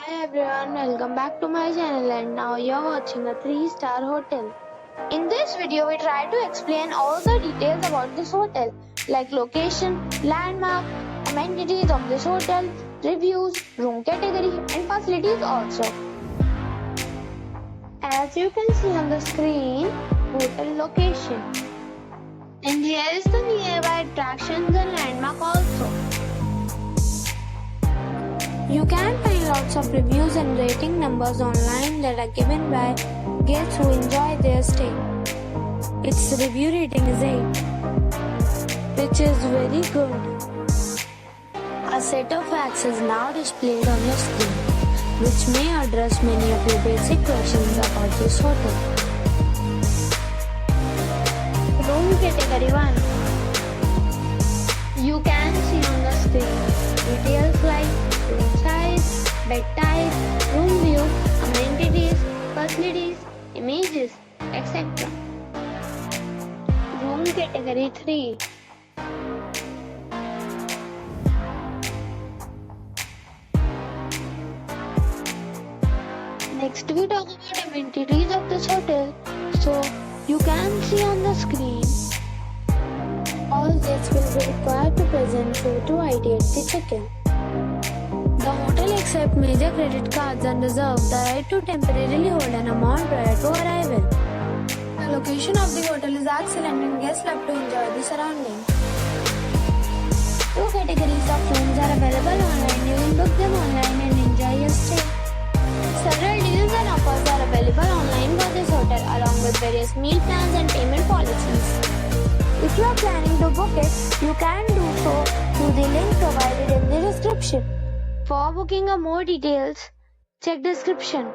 Hi everyone, welcome back to my channel and now you're watching a 3-star hotel. In this video, we try to explain all the details about this hotel like location, landmark, amenities of this hotel, reviews, room category and facilities also. As you can see on the screen, hotel location. And here is the nearby attractions and landmark also. You can find lots of reviews and rating numbers online that are given by guests who enjoy their stay. Its review rating is 8, which is very good. A set of facts is now displayed on your screen, which may address many of your basic questions about this hotel. Room category 1. You can see on the screen details like room size, bed type, room view, amenities, facilities, images, etc. Room category 3. Next we talk about amenities of this hotel. So you can see on the screen. All guests will be required to present photo ID at the check-in. The hotel accepts major credit cards and reserves the right to temporarily hold an amount prior to arrival. The location of the hotel is excellent and guests love to enjoy the surroundings. 2 categories of rooms are available online. You can book them online and enjoy your stay. Several deals and offers are available online for this hotel along with various meal plans and payment policies. If you are planning to book it, you can do so through the link provided in the description. For booking or more details, check description.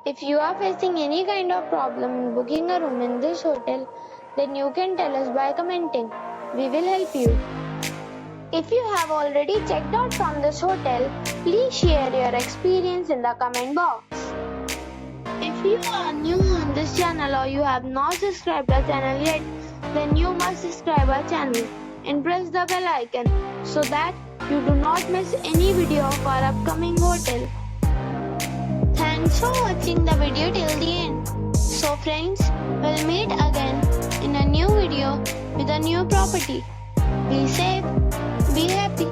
If you are facing any kind of problem in booking a room in this hotel, then you can tell us by commenting. We will help you. If you have already checked out from this hotel, please share your experience in the comment box. If you are new on this channel or you have not subscribed our channel yet, then you must subscribe our channel and press the bell icon so that you do not miss any video of our upcoming hotel. Thanks for watching the video till the end. So friends, we'll meet again in a new video with a new property. Be safe, be happy.